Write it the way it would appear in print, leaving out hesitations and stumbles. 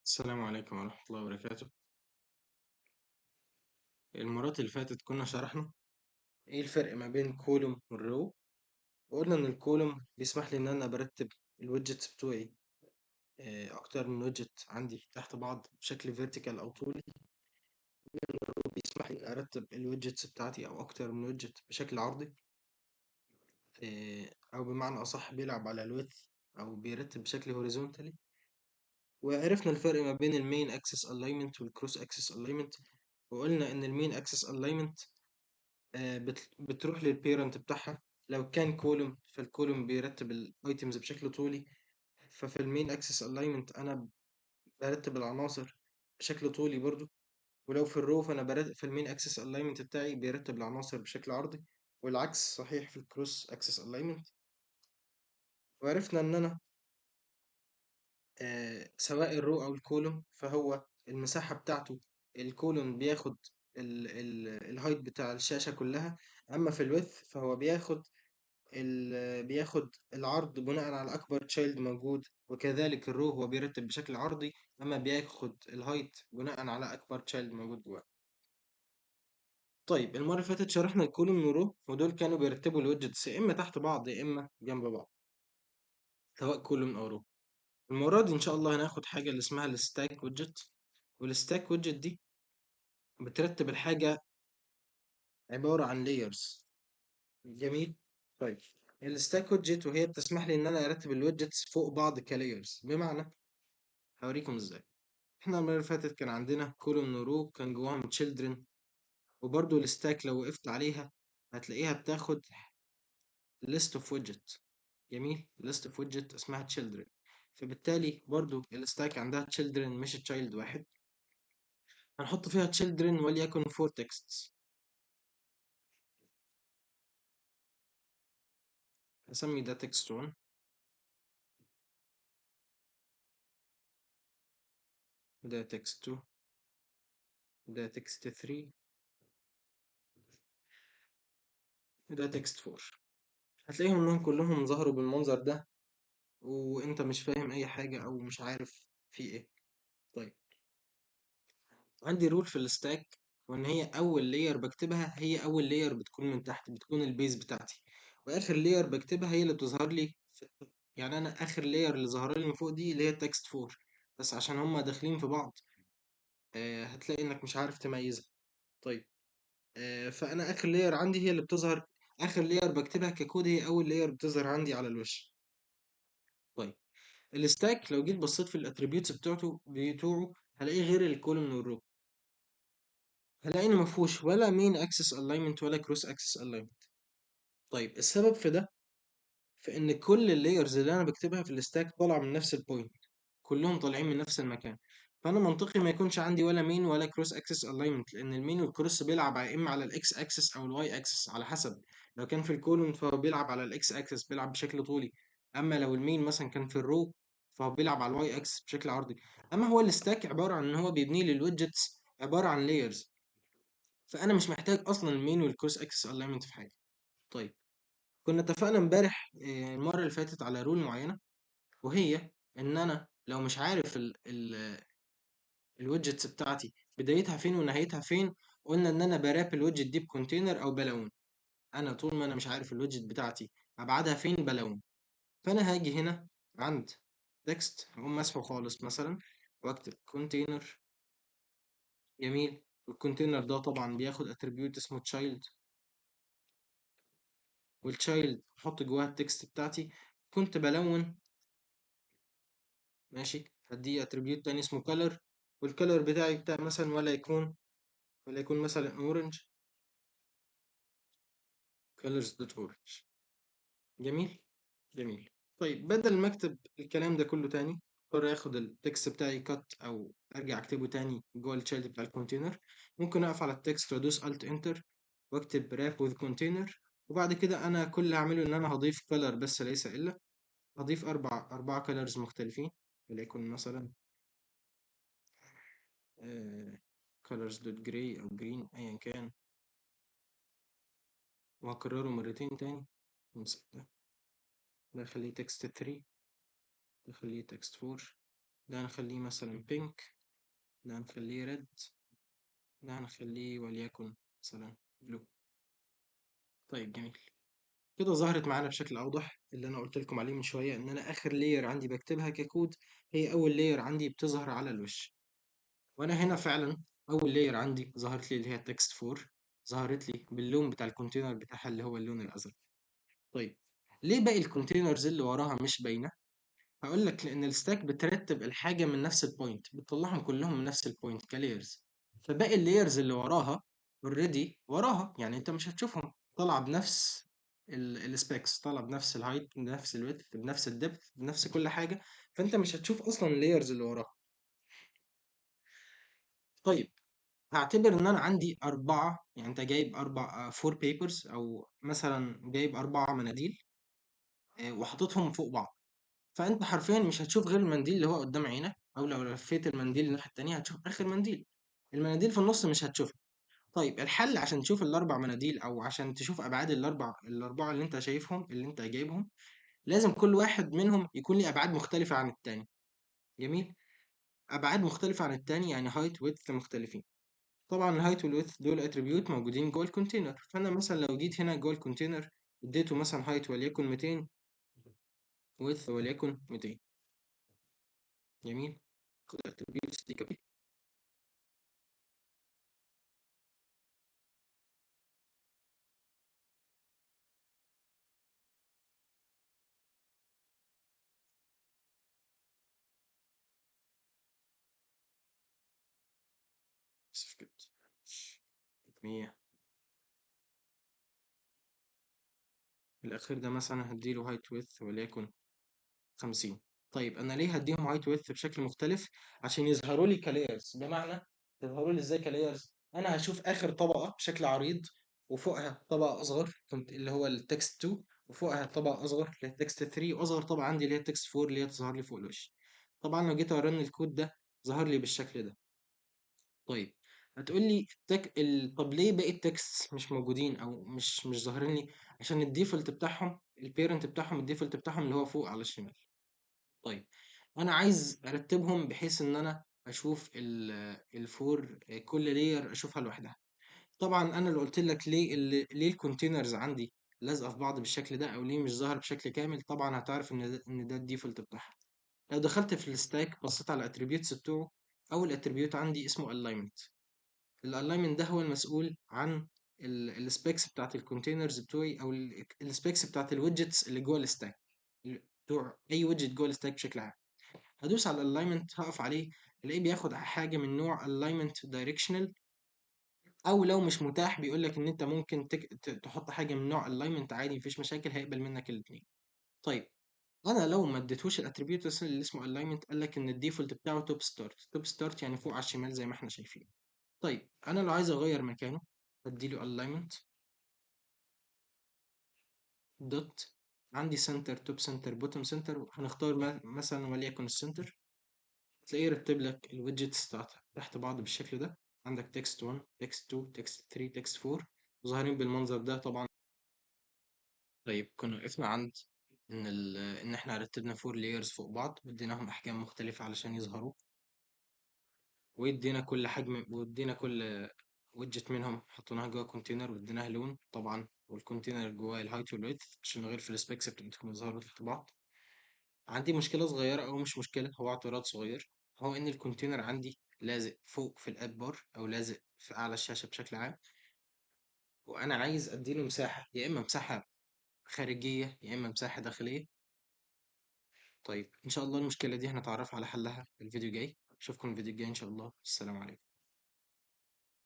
السلام عليكم ورحمة الله وبركاته. المرات اللي فاتت كنا شرحنا ايه الفرق ما بين كولوم والرو، وقلنا ان الكولوم بيسمح لي ان انا برتب الويدجتس بتوعي اكتر من ويدجت عندي تحت بعض بشكل فيرتيكال او طولي. الرو بيسمح لي ارتب الويدجتس بتاعتي او اكتر من ويدجت بشكل عرضي، او بمعنى اصح بيلعب على الويدث او بيرتب بشكل هوريزونتالي. وعرفنا الفرق ما بين المين اكسس الاينمنت والكروس اكسس الاينمنت، وقلنا ان المين اكسس الاينمنت بتروح للبيرنت بتاعها. لو كان كولوم فالكولوم بيرتب الايتمز بشكل طولي، ففي المين اكسس الاينمنت انا برتب العناصر بشكل طولي برضو. ولو في الرو فانا برتب في المين اكسس الاينمنت بتاعي بيرتب العناصر بشكل عرضي، والعكس صحيح في الكروس اكسس الاينمنت. وعرفنا ان انا سواء الرو او الكولوم فهو المساحة بتاعته، الكولوم بياخد الهايت بتاع الشاشة كلها، اما في الويدث فهو بياخد العرض بناء على أكبر تشايلد موجود، وكذلك الرو هو بيرتب بشكل عرضي أما بياخد الهايت بناء على أكبر تشايلد موجود جواه. طيب المرة اللي فاتت شرحنا الكولوم والرو، ودول كانوا بيرتبوا الويدجتس يا إما تحت بعض يا إما جنب بعض، سواء كولوم أو رو. المرة دي إن شاء الله هناخد حاجة اللي اسمها الستاك ويدجت، والستاك ويدجت دي بترتب الحاجة عبارة عن layers. جميل. طيب الستاك ويدجت وهي بتسمح لي إن أنا أرتب الويدجتس فوق بعض كلايرز، بمعنى هوريكم ازاي. احنا المرة اللي فاتت كان عندنا كولوم رو كان جواهم children، وبرضو الستاك لو وقفت عليها هتلاقيها بتاخد list of widget. جميل، list of widget اسمها children، فبالتالي برضو الستاك عندها children مش child واحد. هنحط فيها children وليكن 4 texts. هسمي ده text 1، وده text 2، وده text 3، وده text 4. هتلاقيهم انهم كلهم ظهروا بالمنظر ده وانت مش فاهم اي حاجة او مش عارف في ايه. طيب عندي رول في الستاك، وان هي اول لاير بكتبها هي اول لاير بتكون من تحت، بتكون البيز بتاعتي، واخر لاير بكتبها هي اللي بتظهر لي يعني انا اخر لاير اللي ظهر لي من فوق دي اللي هي تكست 4، بس عشان هما داخلين في بعض هتلاقي انك مش عارف تميزها. طيب فانا اخر لاير عندي هي اللي بتظهر، اخر لاير بكتبها ككود هي اول لاير بتظهر عندي على الوش. طيب الستاك لو جيت بصيت في الاتريبيوتس بتوعه هلاقيه غير الكولوم والرو، هلاقي إن مفهوش ولا مين اكسس الاينمنت ولا كروس اكسس الاينمنت. طيب السبب في ده في ان كل اللايرز اللي انا بكتبها في الستاك طالعه من نفس البوينت، كلهم طالعين من نفس المكان. فانا منطقي ما يكونش عندي ولا مين ولا كروس اكسس الاينمنت، لان المين والكروس بيلعب يا اما على الاكس اكسس او الواي اكسس على حسب. لو كان في الكولوم فهو بيلعب على الاكس اكسس بيلعب بشكل طولي، اما لو المين مثلا كان في الرو فهو بيلعب على الواي اكسس بشكل عرضي. اما هو الستاك عباره عن ان هو بيبني لي الويدجتس عباره عن لايرز، فانا مش محتاج اصلا المين والكروس اكسس الاينمنت في حاجه. طيب كنا اتفقنا امبارح المره اللي فاتت على رول معينه، وهي ان انا لو مش عارف الويدجتس بتاعتي بدايتها فين ونهايتها فين، قلنا ان انا براب الويدجت دي بكونتينر او بلون. انا طول ما انا مش عارف الويدجت بتاعتي ابعادها فين بلون، فانا هاجي هنا عند تكست هقوم مسحه خالص مثلا واكتب كونتينر. جميل. والكونتينر ده طبعا بياخد اتريبيوت اسمه تشايلد، والتشايلد احط جواها التكست بتاعتي. كنت بلون، ماشي، هديه اتريبيوت تاني اسمه color، والكالر بتاعي بتاع مثلا ولا يكون مثلا اورنج، colors دوت اورنج. جميل. جميل. طيب بدل ما اكتب الكلام ده كله تاني اضطر اخد التكست بتاعي كات او ارجع اكتبه تاني جوه الشيلد بتاع الكونتينر. ممكن اقف على التكست وادوس الت انتر واكتب wrap with container، وبعد كده انا كل اللي هعمله ان انا هضيف color بس ليس الا، هضيف اربع colors مختلفين، وليكن مثلا colors دوت gray او green ايا كان، وهكرره مرتين تاني. امسك ده، ده خليه تكست 3، ده خليه تكست 4، ده هنخليه مثلا بينك، ده هنخليه ريد، ده هنخليه وليكن مثلا بلو. طيب جميل. كده ظهرت معانا بشكل اوضح اللي انا قلت لكم عليه من شويه، ان انا اخر لاير عندي بكتبها ككود هي اول لاير عندي بتظهر على الوش. وانا هنا فعلا اول لاير عندي ظهرت لي اللي هي تكست 4، ظهرت لي باللون بتاع الكونتينر بتاعها اللي هو اللون الازرق. طيب ليه باقي الكونتينرز اللي وراها مش باينه؟ هقول لك لان الستاك بترتب الحاجه من نفس البوينت، بتطلعهم كلهم من نفس البوينت كلايرز. فباقي اللايرز اللي وراها اوريدي وراها، يعني انت مش هتشوفهم طالعه بنفس السبيكس، طالعه بنفس الهايت بنفس الويدث بنفس الدبث بنفس كل حاجه. فانت مش هتشوف اصلا اللايرز اللي وراها. طيب هاعتبر ان انا عندي اربعه، يعني انت جايب اربع فور بيبرز او مثلا جايب اربعه مناديل وحاططهم فوق بعض. فانت حرفيا مش هتشوف غير المنديل اللي هو قدام عينك، او لو لفيت المنديل الناحيه التانيه هتشوف اخر منديل. المناديل في النص مش هتشوفها. طيب الحل عشان تشوف الاربع مناديل او عشان تشوف ابعاد الاربعه اللي انت شايفهم اللي انت جايبهم، لازم كل واحد منهم يكون ليه ابعاد مختلفه عن التاني. جميل. ابعاد مختلفه عن التاني يعني هايت ويدث مختلفين. طبعا الهايت والويدث دول اتريبيوت موجودين جوه الكونتينر، فانا مثلا لو جيت هنا جوه الكونتينر اديته مثلا هايت وليكن 200، ويدث وليكن 200. جميل. خد اتريبيوتس دي كمان. اسف كده. 100. الأخير ده مثلا هديله هايت ويدث وليكن 50. طيب أنا ليه هديهم هايت ويدث بشكل مختلف؟ عشان يظهروا لي كلايرز. بمعنى يظهروا لي إزاي كلايرز؟ أنا هشوف آخر طبقة بشكل عريض، وفوقها طبقة أصغر كنت اللي هو التكست 2، وفوقها طبقة أصغر اللي هي التكست 3، وأصغر طبقة عندي اللي هي التكست 4 اللي هي تظهر لي فوق الوش. طبعا لو جيت أرن الكود ده ظهر لي بالشكل ده. طيب هتقول لي طب ليه باقي التكست مش موجودين او مش ظاهرين لي؟ عشان الديفولت بتاعهم البيرنت بتاعهم الديفولت بتاعهم اللي هو فوق على الشمال. طيب انا عايز ارتبهم بحيث ان انا اشوف الفور كل لاير اشوفها لوحدها. طبعا انا اللي قلت لك ليه الكونتينرز عندي لازقه في بعض بالشكل ده او ليه مش ظاهر بشكل كامل. طبعا هتعرف ان ده الديفولت بتاعها. لو دخلت في الستاك بصيت على الاتريبيوتس بتوعه، اول اتريبيوت عندي اسمه alignment. الالاينمنت ده هو المسؤول عن السبيكس بتاعت الكونتينرز بتوعي او السبيكس بتاعت الويدجتس اللي جوه الستاك، بتوع اي ويدجت جوه الستاك بشكل عام. هدوس على الالاينمنت هقف عليه الاقيه بياخد حاجه من نوع alignment directional، او لو مش متاح بيقول لك ان انت ممكن تحط حاجه من نوع alignment عادي مفيش مشاكل، هيقبل منك الاثنين. طيب انا لو ما اديتهوش الاتريبيوت اللي اسمه alignment قال لك ان الديفولت بتاعه توب ستارت. توب ستارت يعني فوق على الشمال زي ما احنا شايفين. طيب انا لو عايز اغير مكانه اديله alignment دوت، عندي سنتر توب سنتر بوتوم سنتر، هنختار مثلا وليكن السنتر. تلاقيه يرتب لك الويدجتس تحت بعض بالشكل ده. عندك تكست 1 تكست 2 تكست 3 تكست 4 ظاهرين بالمنظر ده طبعا. طيب كنا وقفنا عند ان احنا رتبنا 4 لايرز فوق بعض واديناهم احجام مختلفة علشان يظهروا، وادينا كل حجم وادينا كل ويدجت منهم حطيناها جوه كونتينر واديناها لون طبعا، والكونتينر جواه الهايت والويدث عشان نغير في السبيكس بتاعتهم يظهروا تحت بعض. عندي مشكلة صغيرة أو مش مشكلة، هو اعتراض صغير، هو إن الكونتينر عندي لازق فوق في الأب بار أو لازق في أعلى الشاشة بشكل عام، وأنا عايز أديله مساحة، يا إما مساحة خارجية يا إما مساحة داخلية. طيب إن شاء الله المشكلة دي هنتعرف على حلها في الفيديو الجاي. أشوفكم الفيديو الجاي إن شاء الله. السلام عليكم.